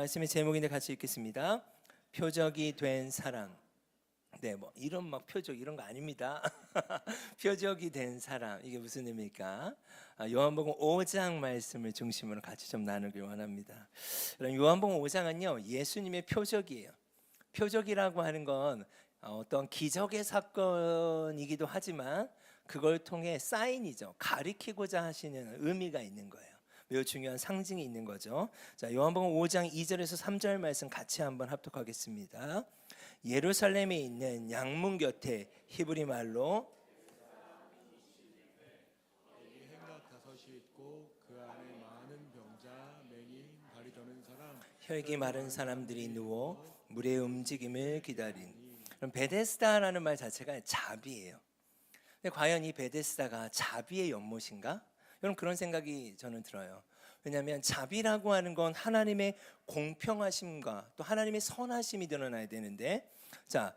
말씀의 제목인데 같이 읽겠습니다. 표적이 된 사람. 네, 뭐 이런 막 표적 이런 거 아닙니다. 표적이 된 사람, 이게 무슨 의미일까? 요한복음 5장 말씀을 중심으로 같이 좀 나누길 원합니다. 그럼 요한복음 5장은요 예수님의 표적이에요. 표적이라고 하는 건 어떤 기적의 사건이기도 하지만 그걸 통해 사인이죠. 가리키고자 하시는 의미가 있는 거예요. 매우 중요한 상징이 있는 거죠. 자, 요한복음 5장 2절에서 3절 말씀 같이 한번 합독하겠습니다. 예루살렘에 있는 양문 곁에 히브리 말로 행각 다섯이 있고 그 안에 많은 병자, 맹인, 다리 저는 사람, 혈기 마른 사람들이 누워 물의 움직임을 기다린. 그럼 베데스다라는 말 자체가 자비예요. 근데 과연 이 베데스다가 자비의 연못인가? 여러분 그런 생각이 저는 들어요. 왜냐하면 자비라고 하는 건 하나님의 공평하심과 또 하나님의 선하심이 드러나야 되는데, 자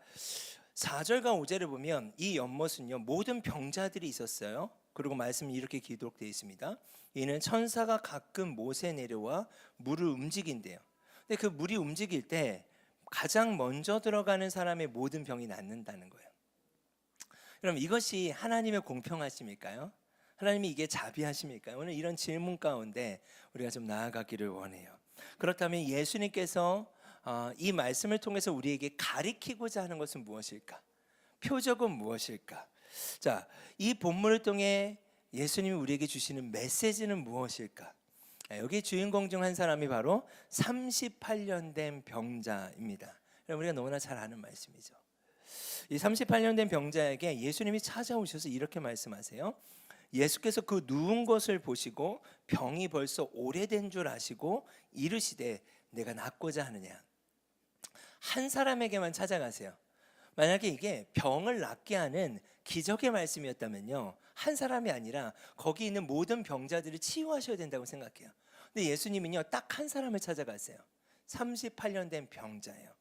4절과 5절을 보면 이 연못은요 모든 병자들이 있었어요. 그리고 말씀이 이렇게 기록되어 있습니다. 이는 천사가 가끔 못에 내려와 물을 움직인대요. 근데 그 물이 움직일 때 가장 먼저 들어가는 사람의 모든 병이 낫는다는 거예요. 그럼 이것이 하나님의 공평하심일까요? 하나님이 이게 자비하심일까요? 오늘 이런 질문 가운데 우리가 좀 나아가기를 원해요. 그렇다면 예수님께서 이 말씀을 통해서 우리에게 가리키고자 하는 것은 무엇일까? 표적은 무엇일까? 자, 이 본문을 통해 예수님이 우리에게 주시는 메시지는 무엇일까? 여기 주인공 중 한 사람이 바로 38년 된 병자입니다. 우리가 너무나 잘 아는 말씀이죠. 이 38년 된 병자에게 예수님이 찾아오셔서 이렇게 말씀하세요. 예수께서 그 누운 것을 보시고 병이 벌써 오래된 줄 아시고 이르시되 내가 낫고자 하느냐. 한 사람에게만 찾아가세요. 만약에 이게 병을 낫게 하는 기적의 말씀이었다면요 한 사람이 아니라 거기 있는 모든 병자들을 치유하셔야 된다고 생각해요. 근데 예수님은요 딱 한 사람을 찾아가세요. 38년 된 병자예요.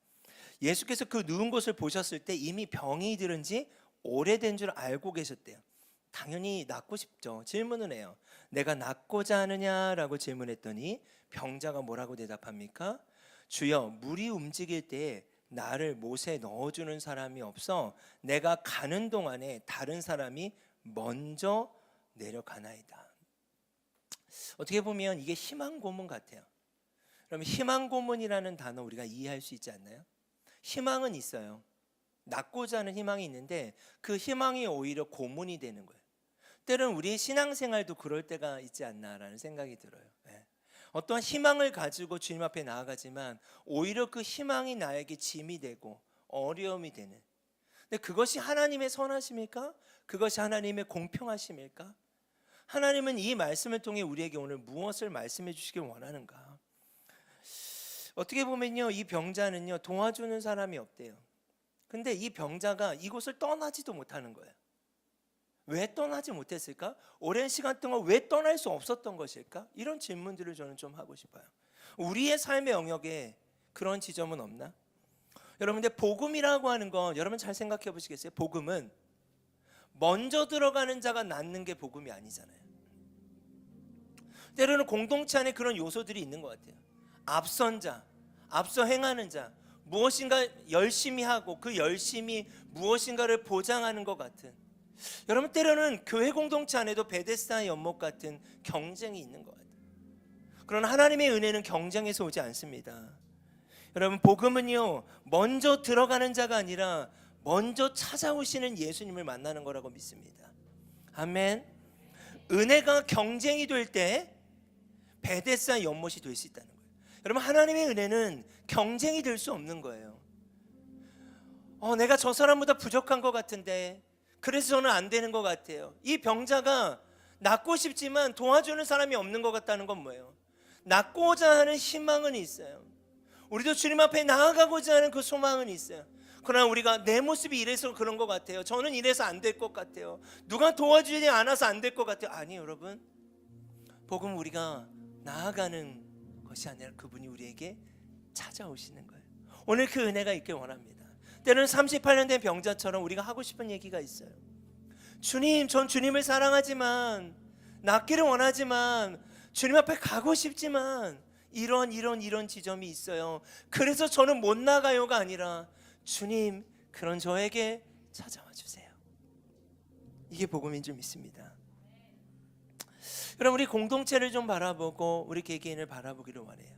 예수께서 그 누운 것을 보셨을 때 이미 병이 들은 지 오래된 줄 알고 계셨대요. 당연히 낫고 싶죠. 질문을 해요. 내가 낫고자 하느냐라고 질문했더니 병자가 뭐라고 대답합니까? 주여, 물이 움직일 때 나를 못에 넣어주는 사람이 없어 내가 가는 동안에 다른 사람이 먼저 내려가나이다. 어떻게 보면 이게 희망 고문 같아요. 그러면 희망 고문이라는 단어 우리가 이해할 수 있지 않나요? 희망은 있어요. 낫고자 하는 희망이 있는데 그 희망이 오히려 고문이 되는 거예요. 때로는 우리의 신앙생활도 그럴 때가 있지 않나라는 생각이 들어요. 어떠한 희망을 가지고 주님 앞에 나아가지만 오히려 그 희망이 나에게 짐이 되고 어려움이 되는. 근데 그것이 하나님의 선하심일까? 그것이 하나님의 공평하심일까? 하나님은 이 말씀을 통해 우리에게 오늘 무엇을 말씀해 주시길 원하는가? 어떻게 보면요 이 병자는요 도와주는 사람이 없대요. 근데 이 병자가 이곳을 떠나지도 못하는 거예요. 왜 떠나지 못했을까? 오랜 시간 동안 왜 떠날 수 없었던 것일까? 이런 질문들을 저는 좀 하고 싶어요. 우리의 삶의 영역에 그런 지점은 없나? 여러분들 복음이라고 하는 건 여러분 잘 생각해 보시겠어요? 복음은 먼저 들어가는 자가 낫는 게 복음이 아니잖아요. 때로는 공동체 안에 그런 요소들이 있는 것 같아요. 앞선 자, 앞서 행하는 자, 무엇인가 열심히 하고 그 열심이 무엇인가를 보장하는 것 같은. 여러분 때로는 교회 공동체 안에도 베데스다의 연못 같은 경쟁이 있는 것 같아요. 그러나 하나님의 은혜는 경쟁에서 오지 않습니다. 여러분 복음은요 먼저 들어가는 자가 아니라 먼저 찾아오시는 예수님을 만나는 거라고 믿습니다. 아멘. 은혜가 경쟁이 될 때 베데스다의 연못이 될 수 있다는 거예요. 여러분 하나님의 은혜는 경쟁이 될 수 없는 거예요. 내가 저 사람보다 부족한 것 같은데 그래서 저는 안 되는 것 같아요. 이 병자가 낫고 싶지만 도와주는 사람이 없는 것 같다는 건 뭐예요? 낫고자 하는 희망은 있어요. 우리도 주님 앞에 나아가고자 하는 그 소망은 있어요. 그러나 우리가 내 모습이 이래서 그런 것 같아요. 저는 이래서 안 될 것 같아요. 누가 도와주지 않아서 안 될 것 같아요. 아니 여러분 복음 우리가 나아가는 것이 아니라 그분이 우리에게 찾아오시는 거예요. 오늘 그 은혜가 있길 원합니다. 때로는 38년 된 병자처럼 우리가 하고 싶은 얘기가 있어요. 주님, 전 주님을 사랑하지만 낫기를 원하지만 주님 앞에 가고 싶지만 이런 지점이 있어요. 그래서 저는 못 나가요가 아니라 주님, 그런 저에게 찾아와 주세요. 이게 복음인 줄 믿습니다. 그럼 우리 공동체를 좀 바라보고 우리 개개인을 바라보기를 원해요.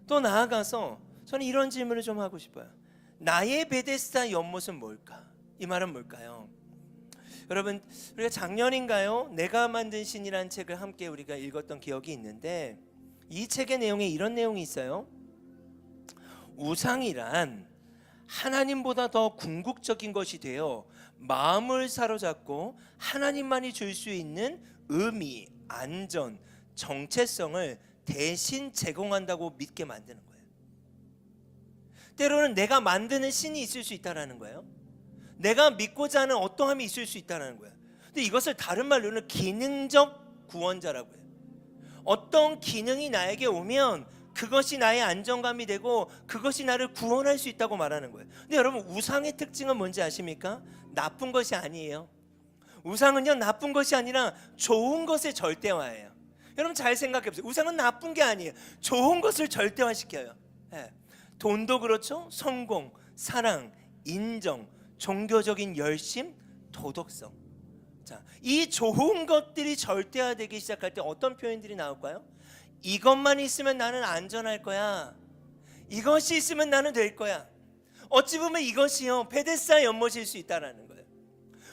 또 나아가서 저는 이런 질문을 좀 하고 싶어요. 나의 베데스다 연못은 뭘까? 이 말은 뭘까요? 여러분, 우리가 작년인가요? 내가 만든 신이라는 책을 함께 우리가 읽었던 기억이 있는데, 이 책의 내용에 이런 내용이 있어요. 우상이란 하나님보다 더 궁극적인 것이 되어 마음을 사로잡고 하나님만이 줄 수 있는 의미, 안전, 정체성을 대신 제공한다고 믿게 만드는 거예요. 때로는 내가 만드는 신이 있을 수 있다는 거예요. 내가 믿고자 하는 어떠함이 있을 수 있다는 거예요. 근데 이것을 다른 말로는 기능적 구원자라고 해요. 어떤 기능이 나에게 오면 그것이 나의 안정감이 되고 그것이 나를 구원할 수 있다고 말하는 거예요. 근데 여러분, 우상의 특징은 뭔지 아십니까? 나쁜 것이 아니에요. 우상은요, 나쁜 것이 아니라 좋은 것의 절대화예요. 여러분 잘 생각해 보세요. 우상은 나쁜 게 아니에요. 좋은 것을 절대화시켜요. 돈도 그렇죠. 성공, 사랑, 인정, 종교적인 열심, 도덕성. 자, 이 좋은 것들이 절대화되기 시작할 때 어떤 표현들이 나올까요? 이것만 있으면 나는 안전할 거야. 이것이 있으면 나는 될 거야. 어찌 보면 이것이요, 베데스다 연못일 수 있다는 거예요.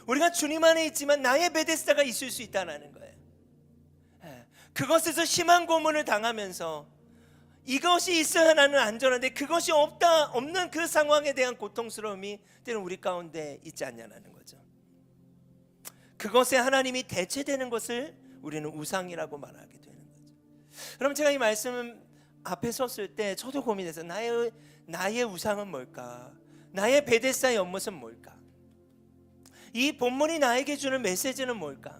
우리가 주님 안에 있지만 나의 베데스다가 있을 수 있다는 거예요. 그것에서 심한 고문을 당하면서 이것이 있어야 나는 안전한데 그것이 없는 그 상황에 대한 고통스러움이 때로는 우리 가운데 있지 않냐는 거죠. 그것에 하나님이 대체되는 것을 우리는 우상이라고 말하게 되는 거죠. 그럼 제가 이 말씀 앞에 섰을 때 저도 고민해서 나의 우상은 뭘까? 나의 베데스다 연못은 뭘까? 이 본문이 나에게 주는 메시지는 뭘까?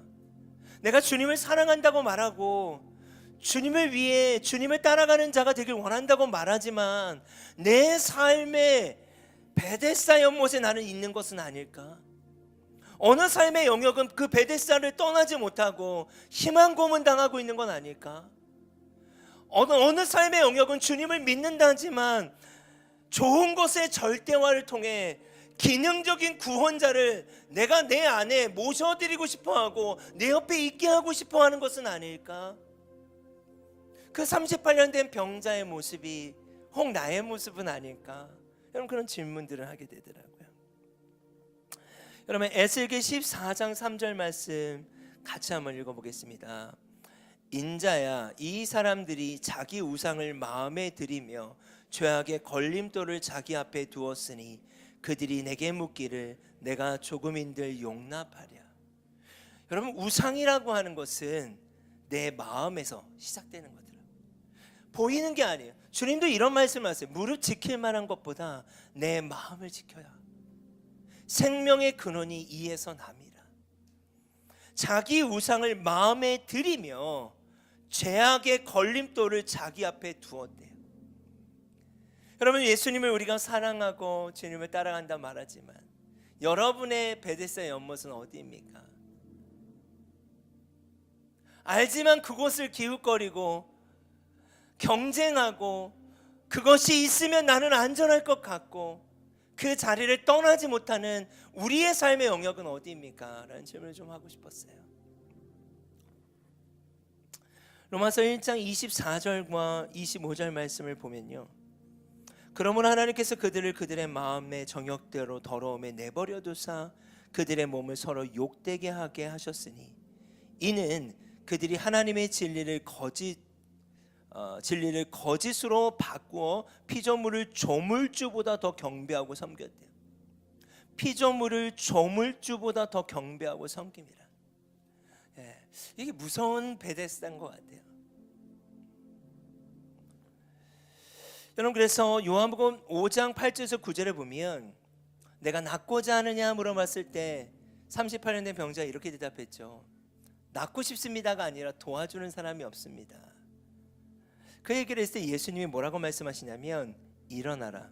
내가 주님을 사랑한다고 말하고 주님을 위해 주님을 따라가는 자가 되길 원한다고 말하지만 내 삶의 베데스다 연못에 나는 있는 것은 아닐까? 어느 삶의 영역은 그 베데스다를 떠나지 못하고 희망 고문 당하고 있는 건 아닐까? 어느 삶의 영역은 주님을 믿는다지만 좋은 것의 절대화를 통해 기능적인 구원자를 내가 내 안에 모셔드리고 싶어하고 내 옆에 있게 하고 싶어하는 것은 아닐까? 그 38년 된 병자의 모습이 혹 나의 모습은 아닐까? 여러분, 그런 질문들을 하게 되더라고요. 여러분, 에스겔 14장 3절 말씀 같이 한번 읽어보겠습니다. 인자야, 이 사람들이 자기 우상을 마음에 들이며 죄악의 걸림돌을 자기 앞에 두었으니 그들이 내게 묻기를 내가 조금인들 용납하랴. 여러분, 우상이라고 하는 것은 내 마음에서 시작되는 거더라고요. 보이는 게 아니에요. 주님도 이런 말씀을 하세요. 무릇 지킬 만한 것보다 내 마음을 지켜야 생명의 근원이 이에서 남이라. 자기 우상을 마음에 들이며 죄악의 걸림돌을 자기 앞에 두었대요. 여러분, 예수님을 우리가 사랑하고 주님을 따라간다 말하지만 여러분의 베데스다 연못은 어디입니까? 알지만 그곳을 기웃거리고 경쟁하고 그것이 있으면 나는 안전할 것 같고 그 자리를 떠나지 못하는 우리의 삶의 영역은 어디입니까? 라는 질문을 좀 하고 싶었어요. 로마서 1장 24절과 25절 말씀을 보면요, 그러므로 하나님께서 그들을 그들의 마음의 정욕대로 더러움에 내버려 두사 그들의 몸을 서로 욕되게 하게 하셨으니 이는 그들이 하나님의 진리를 거짓으로 바꾸어 피조물을 조물주보다 더 경배하고 섬겼대요. 피조물을 조물주보다 더 경배하고 섬깁니다. 이게 무서운 베데스다인 것 같아요. 여러분, 그래서 요한복음 5장 8절에서 9절에 보면 내가 낫고자 하느냐 물어봤을 때 38년 된 병자가 이렇게 대답했죠. 낫고 싶습니다가 아니라 도와주는 사람이 없습니다. 그 얘기를 했을 때 예수님이 뭐라고 말씀하시냐면 일어나라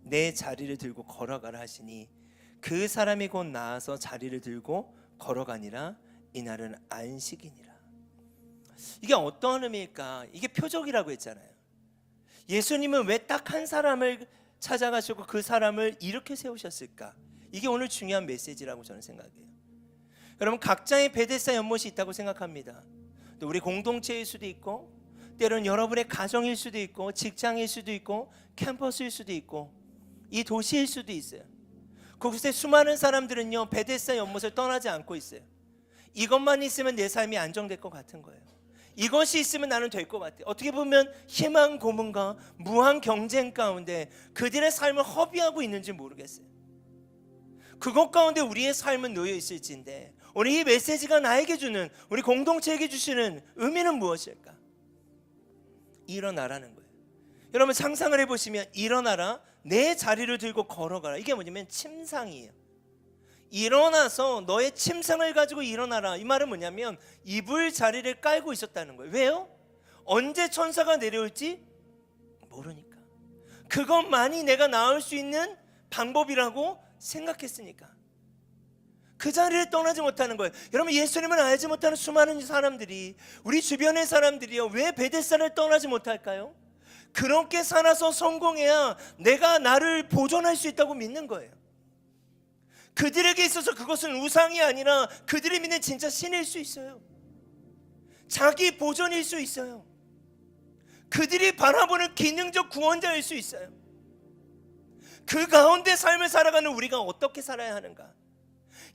내 자리를 들고 걸어가라 하시니 그 사람이 곧 나아서 자리를 들고 걸어가니라. 이날은 안식이니라. 이게 어떤 의미일까? 이게 표적이라고 했잖아요. 예수님은 왜 딱 한 사람을 찾아가시고 그 사람을 이렇게 세우셨을까? 이게 오늘 중요한 메시지라고 저는 생각해요. 여러분, 각자의 베데스다 연못이 있다고 생각합니다. 또 우리 공동체일 수도 있고, 때로는 여러분의 가정일 수도 있고, 직장일 수도 있고, 캠퍼스일 수도 있고, 이 도시일 수도 있어요. 그곳에 수많은 사람들은요, 베데스다 연못을 떠나지 않고 있어요. 이것만 있으면 내 삶이 안정될 것 같은 거예요. 이것이 있으면 나는 될 것 같아요. 어떻게 보면 희망 고문과 무한 경쟁 가운데 그들의 삶을 허비하고 있는지 모르겠어요. 그것 가운데 우리의 삶은 놓여 있을지인데, 오늘 이 메시지가 나에게 주는, 우리 공동체에게 주시는 의미는 무엇일까? 일어나라는 거예요. 여러분, 상상을 해보시면 일어나라, 내 자리를 들고 걸어가라. 이게 뭐냐면 침상이에요. 일어나서 너의 침상을 가지고 일어나라. 이 말은 뭐냐면 이불 자리를 깔고 있었다는 거예요. 왜요? 언제 천사가 내려올지 모르니까. 그것만이 내가 나을 수 있는 방법이라고 생각했으니까 그 자리를 떠나지 못하는 거예요. 여러분, 예수님을 알지 못하는 수많은 사람들이, 우리 주변의 사람들이요, 왜 베데스다를 떠나지 못할까요? 그렇게 살아서 성공해야 내가 나를 보존할 수 있다고 믿는 거예요. 그들에게 있어서 그것은 우상이 아니라 그들이 믿는 진짜 신일 수 있어요. 자기 보존일 수 있어요. 그들이 바라보는 기능적 구원자일 수 있어요. 그 가운데 삶을 살아가는 우리가 어떻게 살아야 하는가?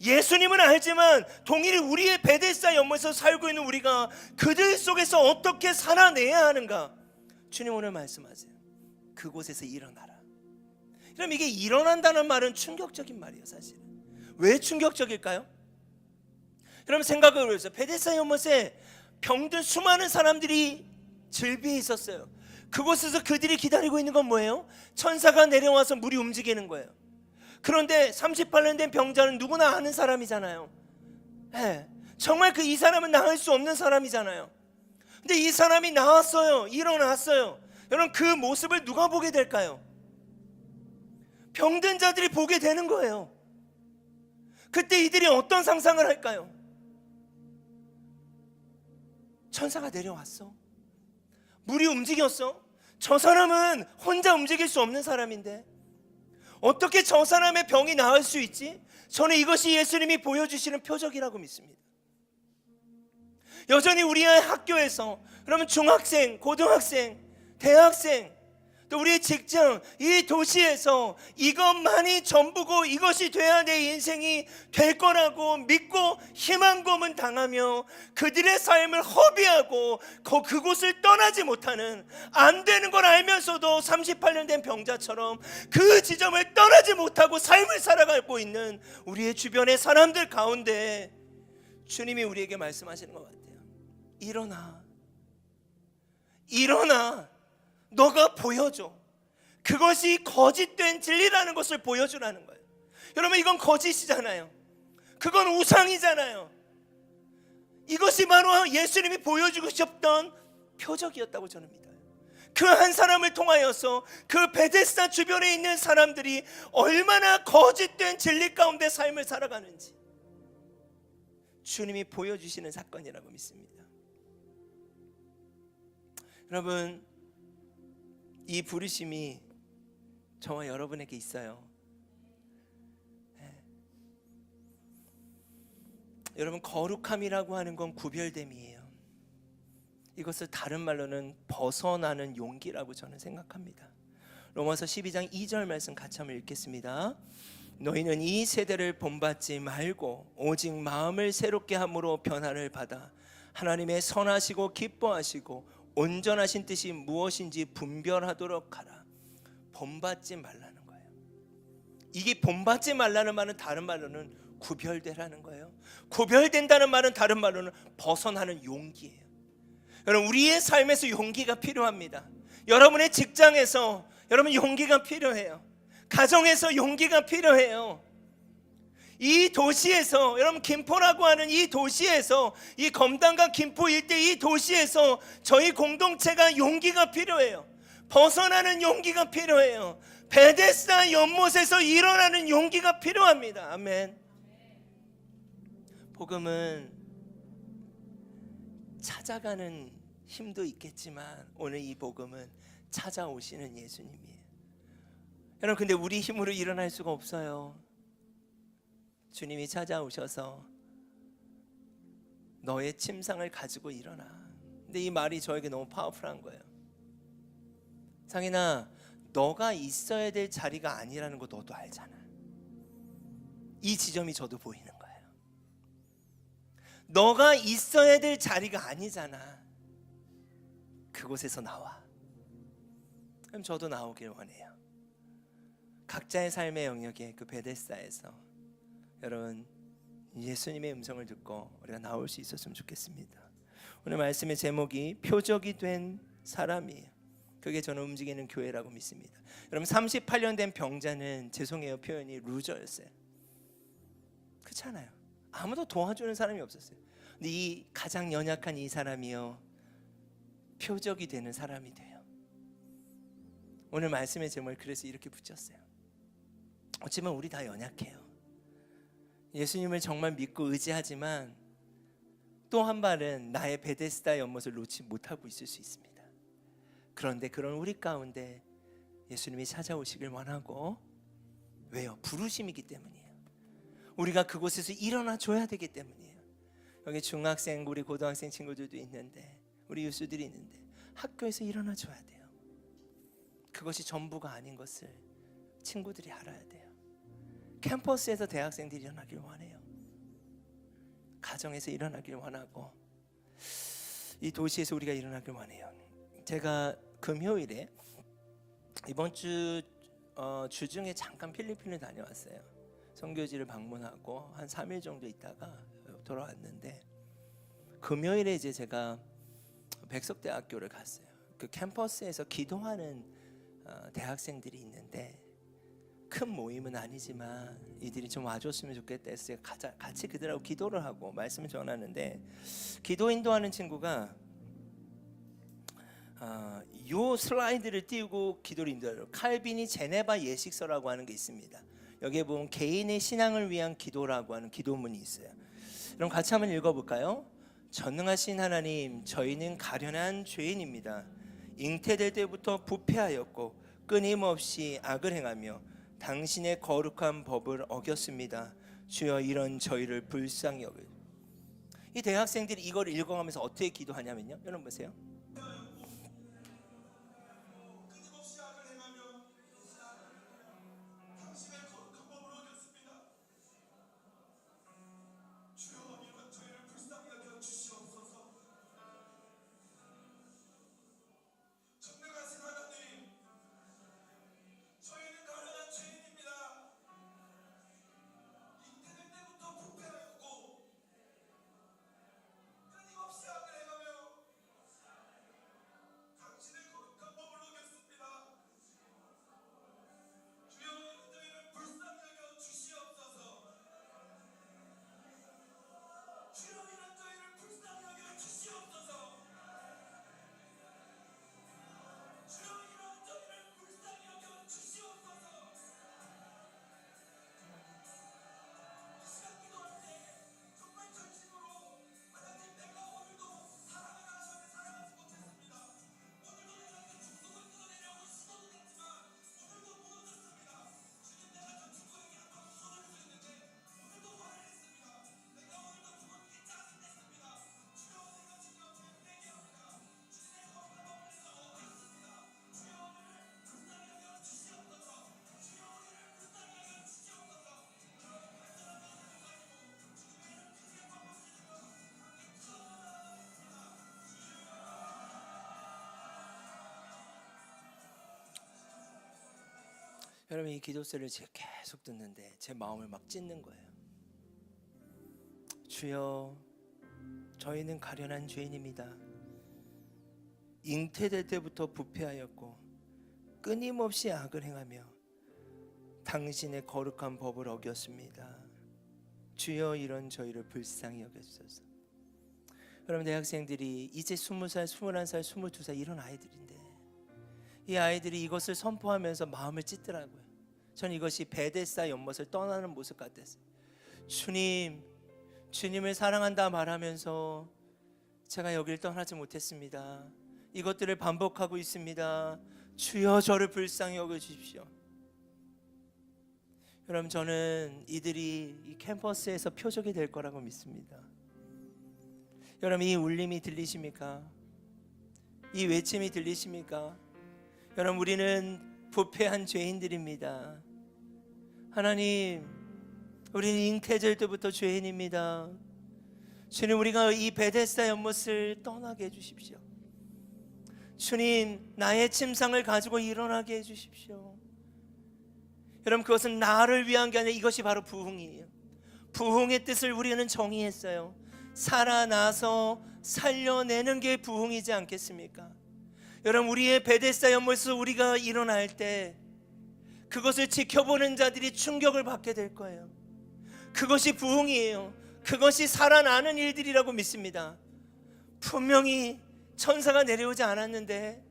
예수님은 알지만 동일히 우리의 베데스다 연못에서 살고 있는 우리가 그들 속에서 어떻게 살아내야 하는가? 주님 오늘 말씀하세요. 그곳에서 일어나라. 그럼 이게 일어난다는 말은 충격적인 말이에요. 사실은 왜 충격적일까요? 여러분, 생각을 해보세요. 베데스다 연못에 병든 수많은 사람들이 즐비해 있었어요. 그곳에서 그들이 기다리고 있는 건 뭐예요? 천사가 내려와서 물이 움직이는 거예요. 그런데 38년 된 병자는 누구나 아는 사람이잖아요. 네, 정말 이 사람은 나을 수 없는 사람이잖아요. 근데 이 사람이 나왔어요. 일어났어요. 여러분, 그 모습을 누가 보게 될까요? 병든 자들이 보게 되는 거예요. 그때 이들이 어떤 상상을 할까요? 천사가 내려왔어. 물이 움직였어. 저 사람은 혼자 움직일 수 없는 사람인데 어떻게 저 사람의 병이 나을 수 있지? 저는 이것이 예수님이 보여주시는 표적이라고 믿습니다. 여전히 우리의 학교에서, 여러분, 중학생, 고등학생, 대학생, 또 우리의 직장, 이 도시에서 이것만이 전부고 이것이 돼야 내 인생이 될 거라고 믿고 희망 고문 당하며 그들의 삶을 허비하고 그곳을 떠나지 못하는, 안 되는 걸 알면서도 38년 된 병자처럼 그 지점을 떠나지 못하고 삶을 살아가고 있는 우리의 주변의 사람들 가운데 주님이 우리에게 말씀하시는 것 같아요. 일어나, 일어나. 너가 보여줘. 그것이 거짓된 진리라는 것을 보여주라는 거예요. 여러분, 이건 거짓이잖아요. 그건 우상이잖아요. 이것이 바로 예수님이 보여주고 싶었던 표적이었다고 저는 믿어요. 그 한 사람을 통하여서 그 베데스다 주변에 있는 사람들이 얼마나 거짓된 진리 가운데 삶을 살아가는지 주님이 보여주시는 사건이라고 믿습니다. 여러분, 이 부르심이 저와 여러분에게 있어요. 네. 여러분, 거룩함이라고 하는 건 구별됨이에요. 이것을 다른 말로는 벗어나는 용기라고 저는 생각합니다. 로마서 12장 2절 말씀 같이 한번 읽겠습니다. 너희는 이 세대를 본받지 말고 오직 마음을 새롭게 함으로 변화를 받아 하나님의 선하시고 기뻐하시고 온전하신 뜻이 무엇인지 분별하도록 하라. 본받지 말라는 거예요. 이게 본받지 말라는 말은 다른 말로는 구별되라는 거예요. 구별된다는 말은 다른 말로는 벗어나는 용기예요. 여러분, 우리의 삶에서 용기가 필요합니다. 여러분의 직장에서 여러분 용기가 필요해요. 가정에서 용기가 필요해요. 이 도시에서, 여러분, 김포라고 하는 이 도시에서, 이 검단과 김포 일대 이 도시에서 저희 공동체가 용기가 필요해요. 벗어나는 용기가 필요해요. 베데스다 연못에서 일어나는 용기가 필요합니다. 아멘. 복음은 찾아가는 힘도 있겠지만 오늘 이 복음은 찾아오시는 예수님이에요. 여러분, 근데 우리 힘으로 일어날 수가 없어요. 주님이 찾아오셔서 너의 침상을 가지고 일어나. 근데 이 말이 저에게 너무 파워풀한 거예요. 상인아, 너가 있어야 될 자리가 아니라는 거 너도 알잖아. 이 지점이 저도 보이는 거예요. 너가 있어야 될 자리가 아니잖아. 그곳에서 나와. 그럼 저도 나오길 원해요. 각자의 삶의 영역에 그 베데스다에서 여러분 예수님의 음성을 듣고 우리가 나올 수 있었으면 좋겠습니다. 오늘 말씀의 제목이 표적이 된 사람이에요. 그게 저는 움직이는 교회라고 믿습니다. 여러분 38년 된 병자는 죄송해요 표현이 루저였어요. 그렇잖아요. 아무도 도와주는 사람이 없었어요. 근데 이 가장 연약한 이 사람이요 표적이 되는 사람이 돼요. 오늘 말씀의 제목을 그래서 이렇게 붙였어요. 어찌보면 우리 다 연약해요. 예수님을 정말 믿고 의지하지만 또 한 발은 나의 베데스다 연못을 놓지 못하고 있을 수 있습니다. 그런데 그런 우리 가운데 예수님이 찾아오시길 원하고, 왜요? 부르심이기 때문이에요. 우리가 그곳에서 일어나 줘야 되기 때문이에요. 여기 중학생, 우리 고등학생 친구들도 있는데, 우리 유수들이 있는데 학교에서 일어나 줘야 돼요. 그것이 전부가 아닌 것을 친구들이 알아야 돼요. 캠퍼스에서 대학생들이 일어나길 원해요. 가정에서 일어나길 원하고, 이 도시에서 우리가 일어나길 원해요. 제가 금요일에 이번 주 주중에 잠깐 필리핀을 다녀왔어요. 선교지를 방문하고 한 3일 정도 있다가 돌아왔는데, 금요일에 이제 제가 백석대학교를 갔어요. 그 캠퍼스에서 기도하는 대학생들이 있는데, 큰 모임은 아니지만 이들이 좀 와줬으면 좋겠다 해서 같이 그들하고 기도를 하고 말씀을 전하는데, 기도 인도하는 친구가 요 슬라이드를 띄우고 기도를 인도해요. 칼빈이 제네바 예식서라고 하는 게 있습니다. 여기에 보면 개인의 신앙을 위한 기도라고 하는 기도문이 있어요. 그럼 같이 한번 읽어볼까요? 전능하신 하나님, 저희는 가련한 죄인입니다. 잉태될 때부터 부패하였고 끊임없이 악을 행하며 당신의 거룩한 법을 어겼습니다. 주여 이런 저희를 불쌍히 여겨. 이 대학생들이 이걸 읽어가면서 어떻게 기도하냐면요, 여러분 보세요. 여러분, 이 기도서를 제가 계속 듣는데 제 마음을 막 찢는 거예요. 주여, 저희는 가련한 죄인입니다. 잉태될 때부터 부패하였고 끊임없이 악을 행하며 당신의 거룩한 법을 어겼습니다. 주여 이런 저희를 불쌍히 여겨주소서. 여러분, 대학생들이 이제 20살, 21살, 22살 이런 아이들인데, 이 아이들이 이것을 선포하면서 마음을 찢더라고요. 저는 이것이 베데스다 연못을 떠나는 모습 같았어요. 주님을 사랑한다 말하면서 제가 여길 떠나지 못했습니다. 이것들을 반복하고 있습니다. 주여 저를 불쌍히 여겨주십시오. 여러분, 저는 이들이 이 캠퍼스에서 표적이 될 거라고 믿습니다. 여러분, 이 울림이 들리십니까? 이 외침이 들리십니까? 여러분, 우리는 부패한 죄인들입니다. 하나님, 우리는 잉태될 때부터 죄인입니다. 주님, 우리가 이 베데스다 연못을 떠나게 해주십시오. 주님, 나의 침상을 가지고 일어나게 해주십시오. 여러분, 그것은 나를 위한 게 아니라 이것이 바로 부흥이에요. 부흥의 뜻을 우리는 정의했어요. 살아나서 살려내는 게 부흥이지 않겠습니까? 여러분, 우리의 베데스다 연못에서 우리가 일어날 때 그것을 지켜보는 자들이 충격을 받게 될 거예요. 그것이 부흥이에요. 그것이 살아나는 일들이라고 믿습니다. 분명히 천사가 내려오지 않았는데,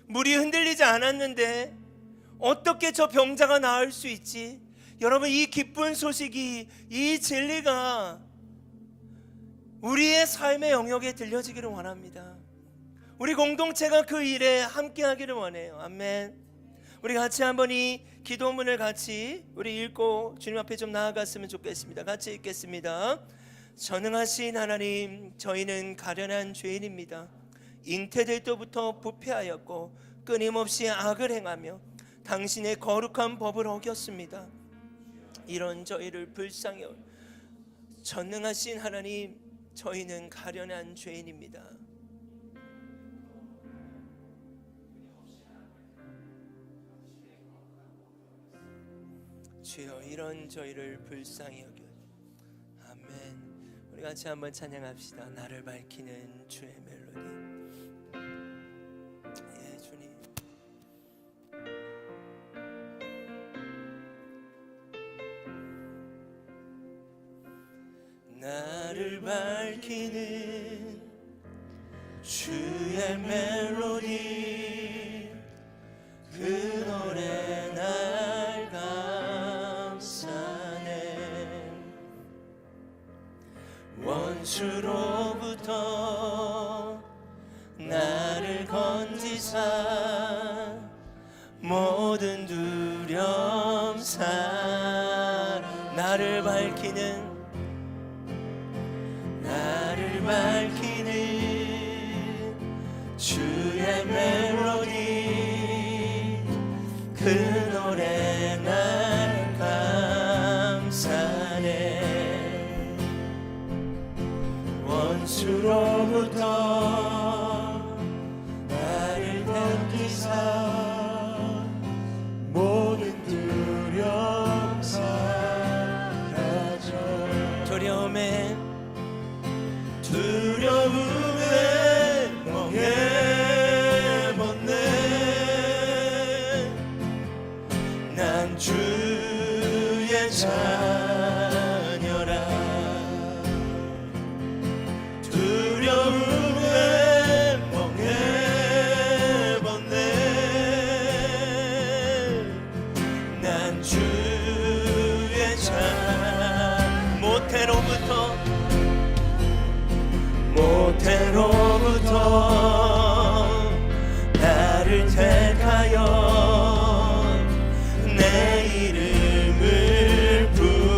물이 흔들리지 않았는데 어떻게 저 병자가 나을 수 있지? 여러분, 이 기쁜 소식이, 이 진리가 우리의 삶의 영역에 들려지기를 원합니다. 우리 공동체가 그 일에 함께하기를 원해요. 아멘. 우리 같이 한번 이 기도문을 같이 우리 읽고 주님 앞에 좀 나아갔으면 좋겠습니다. 같이 읽겠습니다. 전능하신 하나님, 저희는 가련한 죄인입니다. 잉태될 때부터 부패하였고 끊임없이 악을 행하며 당신의 거룩한 법을 어겼습니다. 이런 저희를 불쌍히 여겨. 전능하신 하나님, 저희는 가련한 죄인입니다. 주여, 이런 저희를 불쌍히 여겨. 아멘. 우리 같이 한번 찬양합시다. 나를 밝히는 주의 멜로디. 예, 주님. 나를 밝히는 주의 멜로디, 그 노래 날 감싸네. 원수로부터 나를 건지사 모든 두려움 사 나를 밝히는 주의 멜로디, 그 노래 날 감싸네. 원수로부터 나를 건지사 모든 두려움 사라져. 두려움에 멍에 벗네. 난 주의 자녀라. 두려움에 멍에 벗네. 난 주의 자녀라. 모태로부터 나를 택하여 내 이름을 부르네.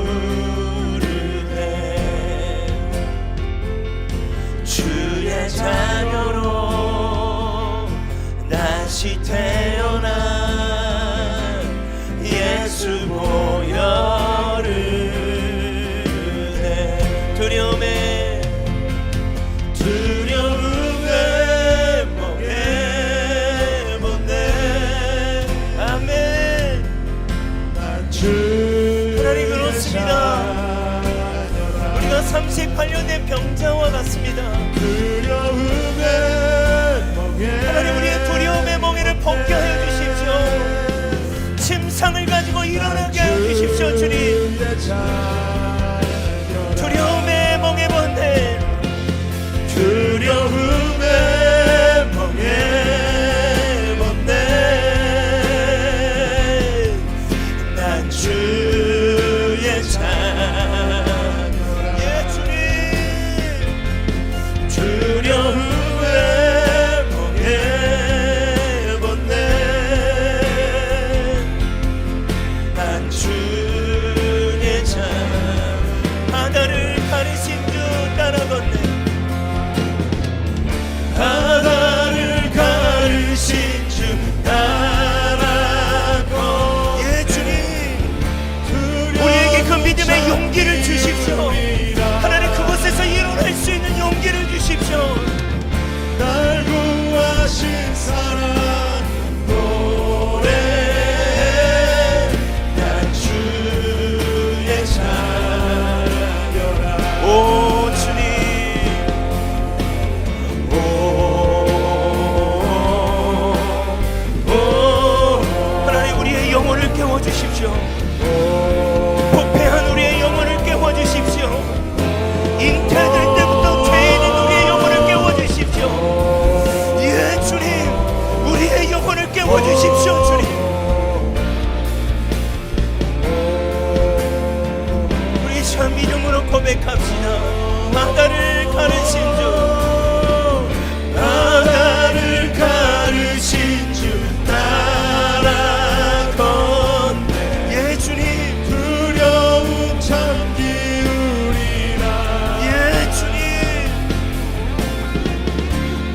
주의 자녀로 다시 태어난 예수 보혈을 내 두려움에 멍에 벗네. 아멘. 하나님, 그렇습니다. 우리가 38년 된 병자와 같습니다. 하나님, 우리의 두려움의 멍에를 벗게 하여 주십시오. 침상을 가지고 일어나게 하여 주십시오. 주님, 두려움의 멍에 벗네. 두려움에 멍에 벗네. 난 주의 자녀라. 예, 주님. 두려움에 용기를 주십시오. 하나님 그곳에서 일어날 수 있는 용기를 주십시오. 날 구하신 사랑 노래해 난 주의 자녀라. 오 주님, 하나님 우리의 영혼을 깨워주십시오. 부패한 우리의 영혼을 깨워주십시오. 잉태될 때부터 죄 있는 우리의 영혼을 깨워주십시오. 예 주님, 우리의 영혼을 깨워주십시오. 주님, 우리 참 이름으로 고백합시다. 바다를 가르신 주, 바다를 가르신 주 따라 건네 예 주님, 두려움 참기우리라. 예 주님,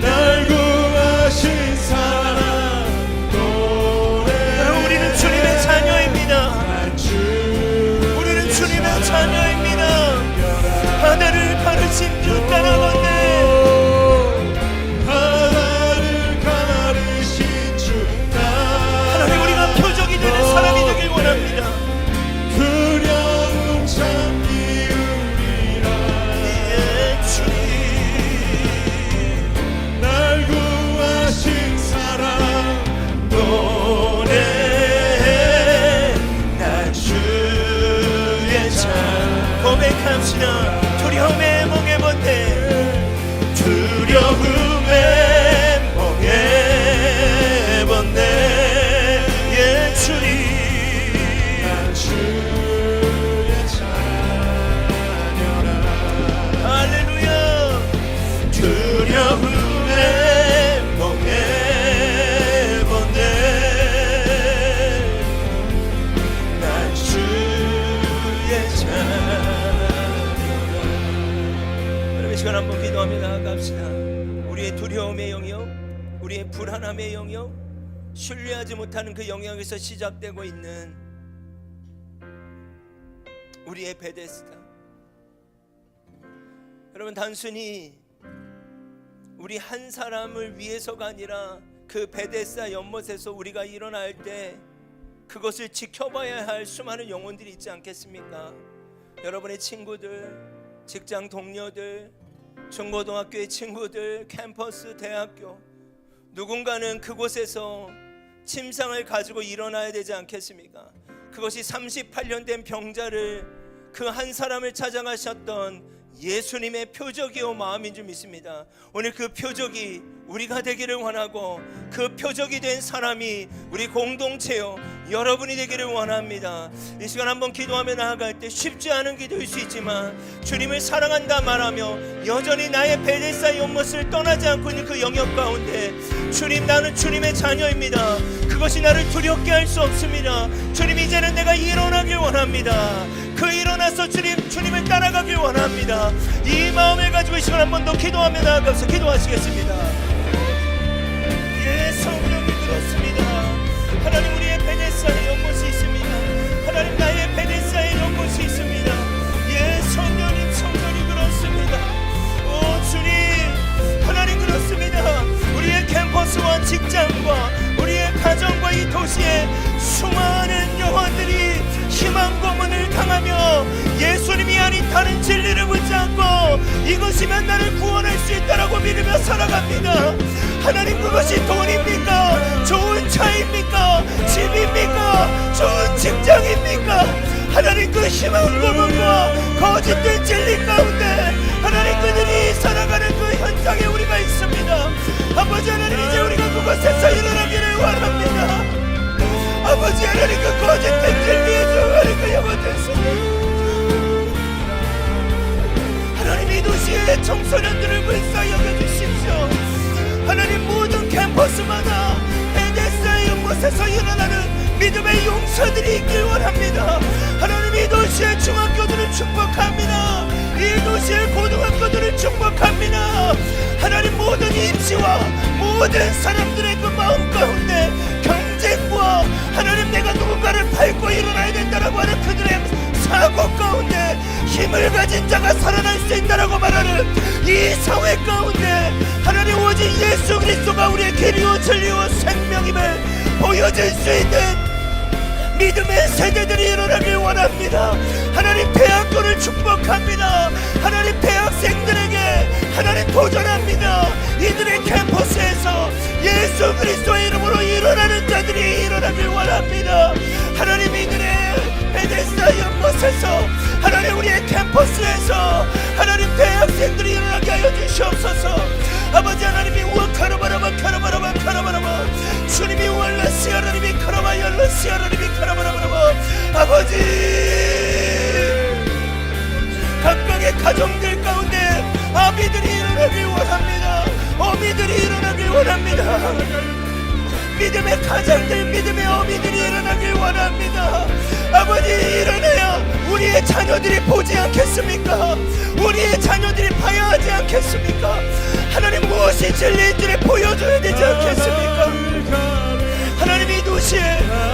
날 구하신 사랑 노래해 우리는 주님의 자녀입니다. 난 주의 우리는 주님의 자녀입니다. 바다를 가르신 주 따라 건네 바다를 가르신 주 따라 하나님, 우리가 표적이 되는 사람이 되길 원합니다. 두려움 참기우리라. 예 주님, 날 구하신 사랑 노래해 난 주의 자. 고백합시다. 두려움에 멍에 번네, 두려움에 멍에 번네 예 주님, 난 주의 자녀라. 할렐루야. 두려움에 멍에 번네 난 주의 자녀라. 여러분, 이 시간 한번 기도하며 나아갑시다. 우리의 두려움의 영역, 우리의 불안함의 영역, 신뢰하지 못하는 그 영역에서 시작되고 있는 우리의 베데스다. 여러분, 단순히 우리 한 사람을 위해서가 아니라 그 베데스다 연못에서 우리가 일어날 때 그것을 지켜봐야 할 수많은 영혼들이 있지 않겠습니까? 여러분의 친구들, 직장 동료들, 중고등학교의 친구들, 캠퍼스, 대학교, 누군가는 그곳에서 침상을 가지고 일어나야 되지 않겠습니까? 그것이 38년 된 병자를, 그 한 사람을 찾아가셨던 예수님의 표적이요 마음인 줄 믿습니다. 오늘 그 표적이 우리가 되기를 원하고, 그 표적이 된 사람이 우리 공동체요 여러분이 되기를 원합니다. 이 시간 한번 기도하며 나아갈 때 쉽지 않은 기도일 수 있지만, 주님을 사랑한다 말하며 여전히 나의 베데스다 연못을 떠나지 않고 있는 그 영역 가운데, 주님, 나는 주님의 자녀입니다. 그것이 나를 두렵게 할 수 없습니다. 주님, 이제는 내가 일어나길 원합니다. 그 일어나서 주님을 따라가길 원합니다. 이 마음을 가지고 이 시간 한 번 더 기도하며 나아가서 기도하시겠습니다. 예, 성령이 그렇습니다. 하나님, 우리의 베데스다의 연못이 있습니다. 하나님, 나의 베데스다의 연못이 있습니다. 예, 성령님 그렇습니다. 오 주님, 하나님 그렇습니다. 우리의 캠퍼스와 직장과 우리의 가정과 이 도시에 수많은 영혼들이 희망 고문을 당하며 예수님이 아닌 다른 진리를 붙잡고 이것이면 나를 구원할 수 있다라고 믿으며 살아갑니다. 하나님, 그것이 돈입니까? 좋은 차입니까? 집입니까? 좋은 직장입니까? 하나님, 그 희망 고문과 거짓된 진리 가운데 하나님, 그들이 살아가는 그 현장에 우리가 있습니다. 아버지 하나님, 이제 우리가 그곳에서 일어나기를 원합니다. 아버지 하나님, 그 거짓된 진리에 들어가는 그 영혼들 속에 하나님, 이 도시의 청소년들을 불쌍히 여겨주십시오. 하나님, 모든 캠퍼스마다 베데스다의 연못에서 일어나는 믿음의 용사들이 있길 원합니다. 하나님, 이 도시의 중학교들을 축복합니다. 이 도시의 고등학교들을 축복합니다. 하나님, 모든 임시와 모든 사람들의 그 마음 가운데 경쟁과 하나님, 내가 누군가를 밟고 일어나야 된다라고 하는 그들의 사고 가운데 힘을 가진 자가 살아날 수 있다라고 말하는 이 사회 가운데 하나님 오직 예수 그리스도가 우리의 길이요 진리요 생명임을 보여줄 수 있는 믿음의 세대들이 일어나길 원합니다. 하나님 대학교를 축복합니다. 하나님 대학생들에게 하나님 도전합니다. 이들의 캠퍼스에서 예수 그리스도의 이름으로 일어나는 자들이 일어나길 원합니다. 하나님 이들의 베데스다 연못에서 하나님 우리의 캠퍼스에서 하나님 대학생들이 일어나게 하여 주시옵소서. 아버지 하나님이 우카라바라바 카라바라바 카라바라바 주님이 월라시 하나님이 카라바 열라시 하나님이 카라바라바라바 아버지 각각의 가정들 가운데 아비들이 일어나길 원합니다. 어미들이 일어나길 원합니다. 믿음의 가장들 믿음의 어미들이 일어나길 원합니다. 아버지 일어나야 우리의 자녀들이 보지 않겠습니까? 우리의 자녀들이 봐야 하지 않겠습니까? 하나님 무엇이 진리인지를 보여줘야 되지 않겠습니까? 하나님 이 도시에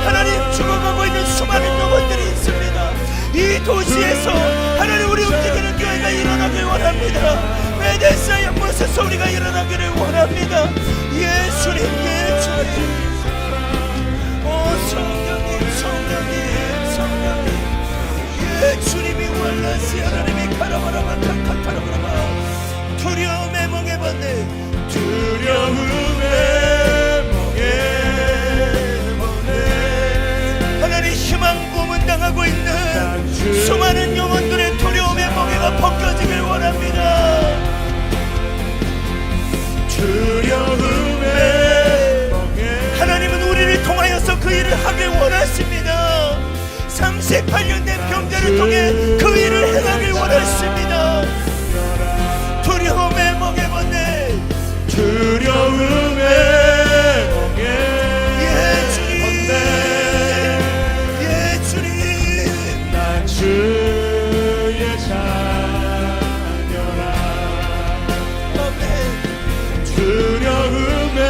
하나님 죽어가고 있는 수많은 영혼들이 있습니다. 이 도시에서 하나님 우리 움직이는 교회가 일어나길 원합니다. 베데스다 연못에서 우리가 일어나기를 원합니다. 예수님 예수님 오 성령님 성령님 성령님 예수님이 원라시 하나님이 카라바라바 카카라바라바 두려움에 멍해봤네 두려움에 멍해봤네 하나님 희망 고문당하고 있는 수많은 영혼들의 두려움의 멍해가 벗겨지길 원합니다. 두려움에 하나님은 우리를 통하여서 그 일을 하길 원하십니다. 38년 된 병자를 통해 그 일을 행하길 원하십니다. 두려움에 멍해봤네 두려움에 멍해봤네 예 주님 난 주의 자녀라 아멘 두려움에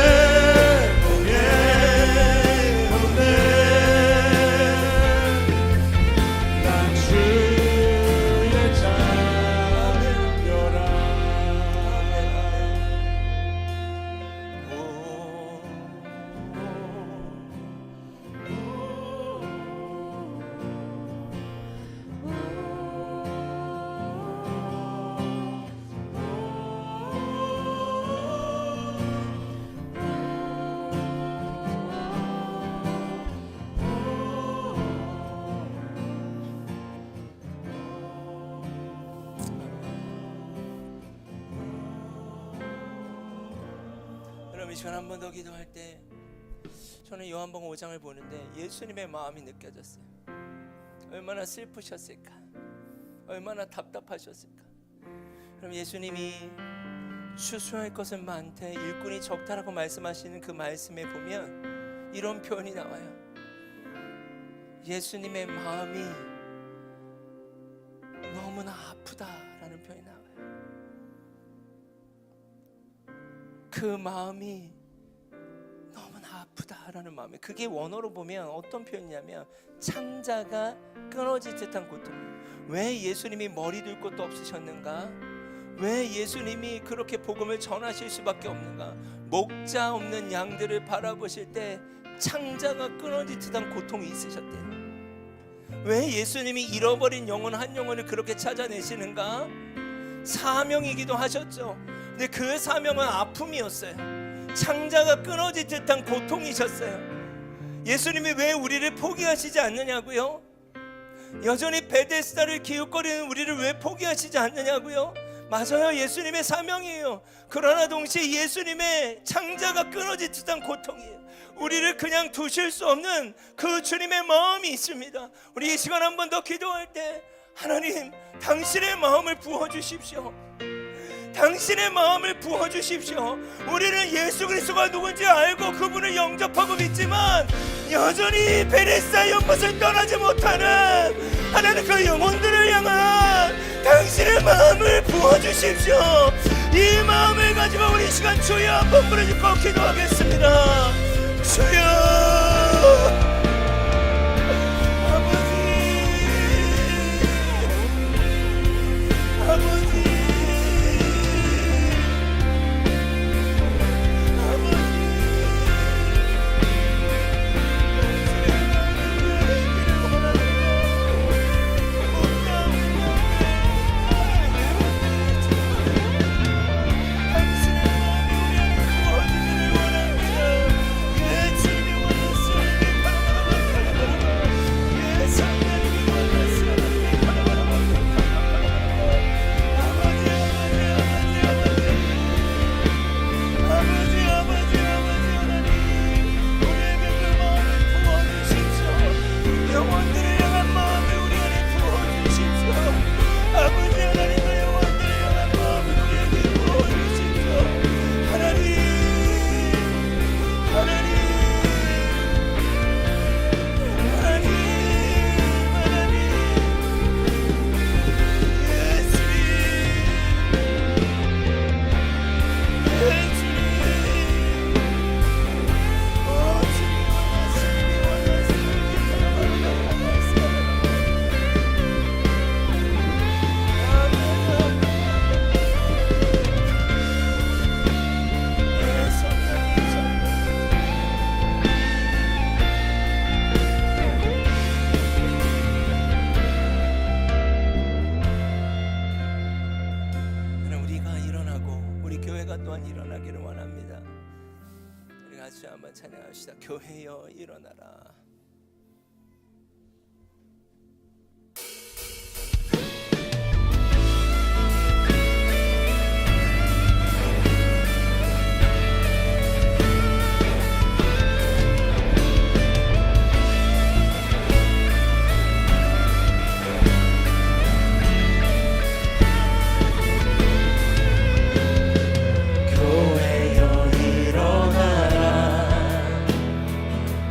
이 시간 한 번 더 기도할 때 저는 요한복음 5장을 보는데 예수님의 마음이 느껴졌어요. 얼마나 슬프셨을까, 얼마나 답답하셨을까. 그럼 예수님이 추수할 것은 많되 일꾼이 적다라고 말씀하시는 그 말씀에 보면 이런 표현이 나와요. 예수님의 마음이 너무나 아프다라는 표현이 나와요. 그 마음이 너무나 아프다라는 마음이, 그게 원어로 보면 어떤 표현이냐면 창자가 끊어질 듯한 고통. 왜 예수님이 머리 둘 곳도 없으셨는가? 왜 예수님이 그렇게 복음을 전하실 수밖에 없는가? 목자 없는 양들을 바라보실 때 창자가 끊어질 듯한 고통이 있으셨대요. 왜 예수님이 잃어버린 영혼 한 영혼을 그렇게 찾아내시는가? 사명이기도 하셨죠. 근데 그 사명은 아픔이었어요. 창자가 끊어질 듯한 고통이셨어요. 예수님이 왜 우리를 포기하시지 않느냐고요? 여전히 베데스다를 기웃거리는 우리를 왜 포기하시지 않느냐고요? 맞아요, 예수님의 사명이에요. 그러나 동시에 예수님의 창자가 끊어질 듯한 고통이에요. 우리를 그냥 두실 수 없는 그 주님의 마음이 있습니다. 우리 이 시간 한 번 더 기도할 때 하나님, 당신의 마음을 부어주십시오. 당신의 마음을 부어주십시오. 우리는 예수 그리스도가 누군지 알고 그분을 영접하고 믿지만 여전히 베데스다 연못을 떠나지 못하는 하나님, 그 영혼들을 향한 당신의 마음을 부어주십시오. 이 마음을 가지고 우리 시간 주여 한번 부르짖고 기도하겠습니다. 주여, 아버지, 찬양합시다. 교회여 일어나라.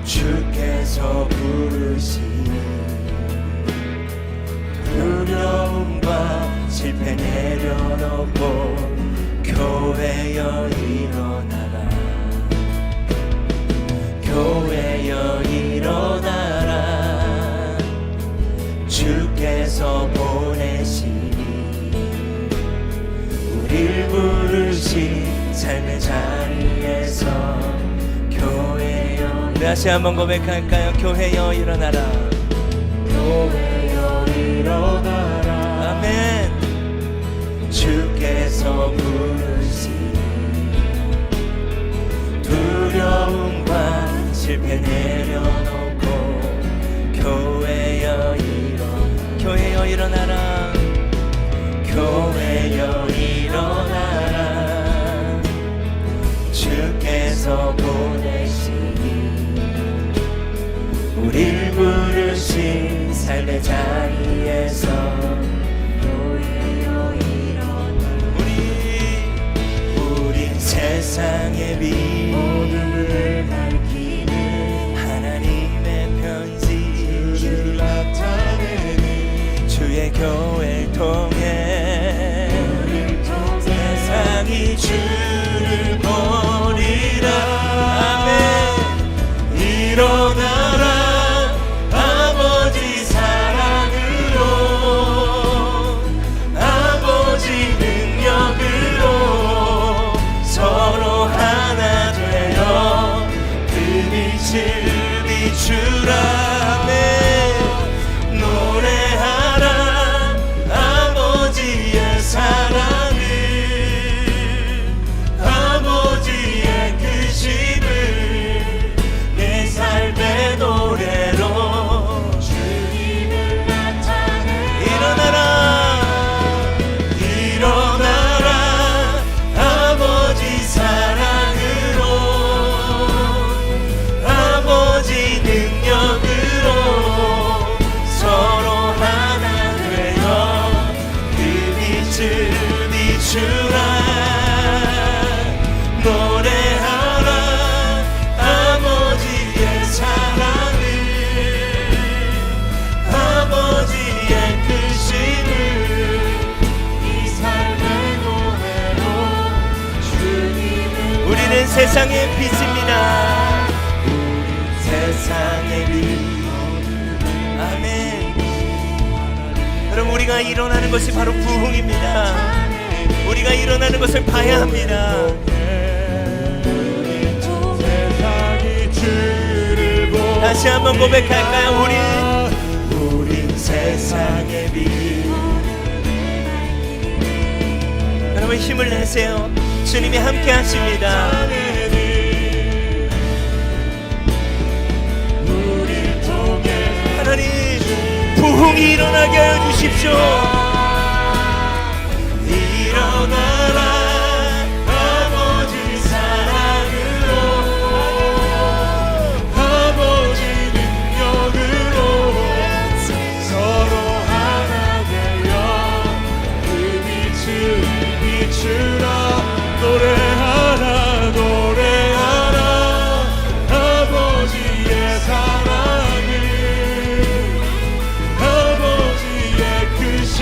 주께서 부르시니 두려움과 실패 내려놓고 교회여 일어나라. 교회여 일어나라. 주께서 보내시니 우릴 부르신 삶의 자리에서 교회여. 다시 한번 고백할까요? 교회여 일어나라. 교회여 일어나라. 아멘. 주께서 부르시니 두려움과 실패 내려놓고 교회여 일어나라. 교회여 일어나라. 교회여 일어나라. 주께서 보내시니 우릴 부르신 삶의 자리에서 교회여 일어나라. 우린 세상의 빛 어둠을 밝히는 하나님의 편지 주를 나타내는 주의 교회를 통해 세상이 주를 보리라. 아멘. 일어나라. 아버지 사랑으로 아버지 능력으로 서로 하나 되어 그 빛을 비추라. 아멘. 노래하라 아버지의 사랑을 아버지의 크심을 내 삶의 노래로 주님을 나타내. 일어나라. 일어나라 아버지 사랑으로 아버지 능력으로 서로 하나 되어 그 빛을 비추라. 노래하라 아버지의 사랑을 아버지의 크심을 이 삶의 노래로 주님을. 우리는 세상의 빛입니다. 우린 세상의 빛. 아멘. 여러분, 우리가 일어나는 것이 바로 부흥입니다. 우리가 일어나는 것을 봐야 합니다. 다시 한번 고백할까요? 우린 세상의 빛. 여러분, 힘을 내세요. 주님이 함께 하십니다. 하나님, 부흥이 일어나게 하여 주십시오. 일어나라 아버지 사랑으로 아버지 능력으로 서로 하나 되어 그 빛을 비추라. 노래하라 노래하라 아버지의 사랑을 아버지의 크심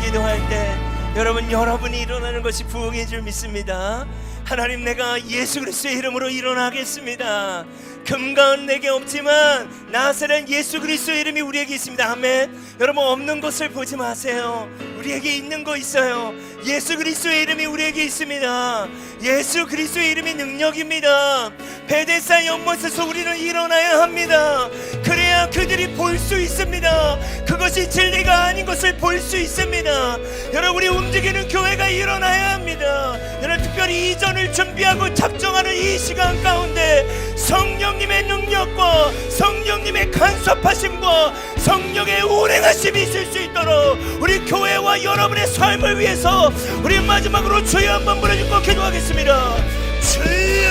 기도할 때 여러분이 일어나는 것이 부흥인 줄 믿습니다. 하나님, 내가 예수 그리스도의 이름으로 일어나겠습니다. 금과 은 내게 없지만 나사렛 예수 그리스도의 이름이 우리에게 있습니다. 아멘. 여러분, 없는 것을 보지 마세요. 우리에게 있는 거 있어요. 예수 그리스도의 이름이 우리에게 있습니다. 예수 그리스도의 이름이 능력입니다. 베데스다 연못에서 우리는 일어나야 합니다. 그래야 그들이 볼 수 있습니다. 그것이 진리가 아닌 것을 볼 수 있습니다. 여러분, 우리 움직이는 교회가 일어나야 합니다. 여러분, 특별히 이전을 준비하고 작정하는 이 시간 가운데 성령님의 능력과 성령님의 간섭하심과 성령의 운행하심이 있을 수 있도록 우리 교회와 여러분의 삶을 위해서 우리 마지막으로 주여 한번 부르짖고 기도하겠습니다. 주여,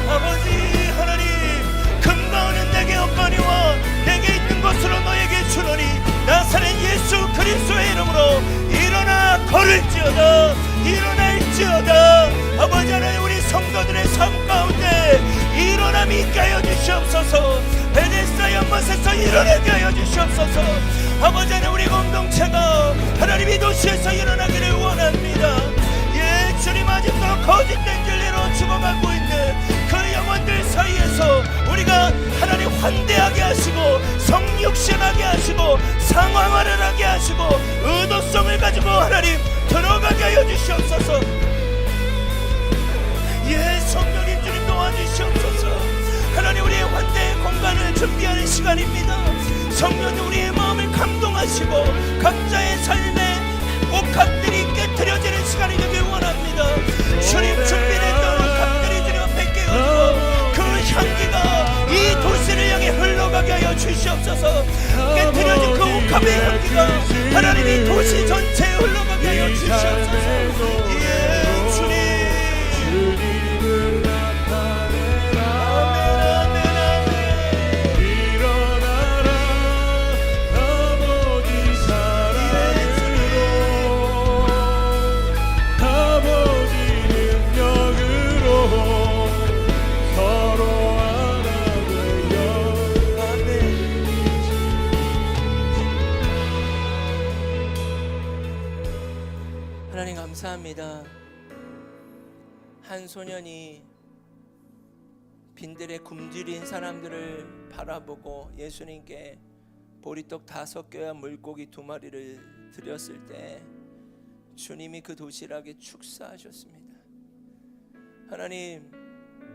아버지 하나님, 금과 은은 내게 없거니와 내게 있는 것으로 너에게 주노니 나사렛 예수 그리스도의 이름으로 일어나 걸을지어다, 일어날지어다. 아버지 하나님, 우리 성도들의 삶 가운데 일어남이 있게 하여 주시옵소서. 베데스다 연못에서 일어나게 하여 주시옵소서. 아버지 하나님, 우리 공동체가 하나님 이 도시에서 일어나기를 원합니다. 예, 주님, 아직도 거짓된 진리로 죽어가고 있는 그 영혼들 사이에서 우리가 하나님 환대하게 하시고 성육신하게 하시고 상황화를 하게 하시고 의도성을 가지고 하나님 들어가게 하여 주시옵소서. 예, 성령님 주님 도와주시옵소서. 하나님, 우리의 환대의 공간을 준비하는 시간입니다. 성령님, 우리의 마음을 감동하시고 각자의 삶의 옥합들이 깨트려지는 시간이 되길 원합니다. 주님, 준비됐던 옥합들이 주님 앞에 깨어지고 그 향기가 이 도시를 향해 흘러가게 하여 주시옵소서. 깨트려진 그 옥합의 향기가 하나님 이 도시 전체에 흘러가게 하여 주시옵소서. 예, 주님. 하나님 감사합니다. 한 소년이 빈들에 굶주린 사람들을 바라보고 예수님께 보리떡 5개와 물고기 2마리를 드렸을 때 주님이 그 도시락에 축사하셨습니다. 하나님,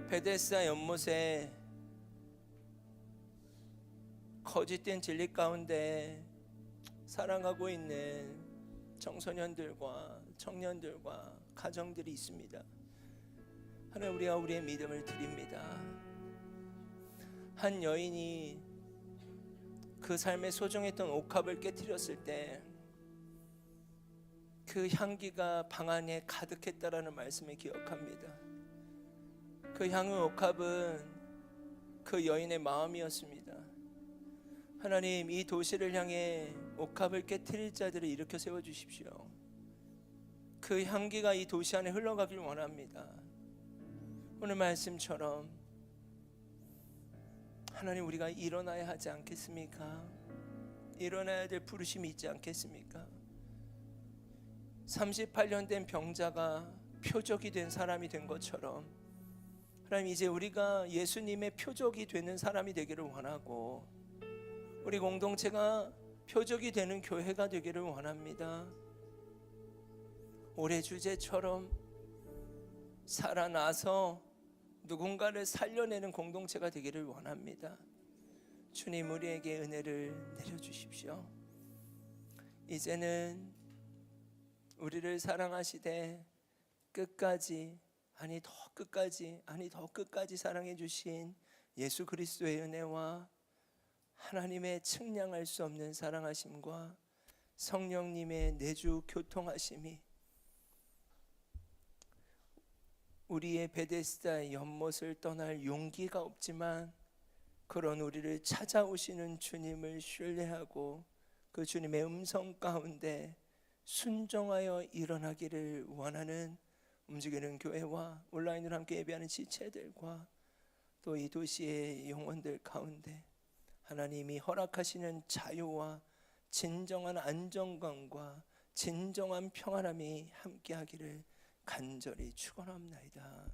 베데스다 연못에 거짓된 진리 가운데 살아가고 있는 청소년들과 청년들과 가정들이 있습니다. 하나님, 우리가 우리의 믿음을 드립니다. 한 여인이 그 삶에 소중했던 옥합을 깨트렸을 때 그 향기가 방 안에 가득했다라는 말씀을 기억합니다. 그 향의 옥합은 그 여인의 마음이었습니다. 하나님, 이 도시를 향해 옥합을 깨트릴 자들을 일으켜 세워주십시오. 그 향기가 이 도시 안에 흘러가길 원합니다. 오늘 말씀처럼 하나님, 우리가 일어나야 하지 않겠습니까? 일어나야 될 부르심이 있지 않겠습니까? 38년 된 병자가 표적이 된 사람이 된 것처럼 하나님, 이제 우리가 예수님의 표적이 되는 사람이 되기를 원하고 우리 공동체가 표적이 되는 교회가 되기를 원합니다. 올해 주제처럼 살아나서 누군가를 살려내는 공동체가 되기를 원합니다. 주님, 우리에게 은혜를 내려주십시오. 이제는 우리를 사랑하시되 끝까지, 아니 더 끝까지 사랑해 주신 예수 그리스도의 은혜와 하나님의 측량할 수 없는 사랑하심과 성령님의 내주 교통하심이 우리의 베데스다 연못을 떠날 용기가 없지만 그런 우리를 찾아오시는 주님을 신뢰하고 그 주님의 음성 가운데 순종하여 일어나기를 원하는 움직이는 교회와 온라인으로 함께 예배하는 지체들과 또 이 도시의 영혼들 가운데 하나님이 허락하시는 자유와 진정한 안정감과 진정한 평안함이 함께하기를 간절히 축원합니다.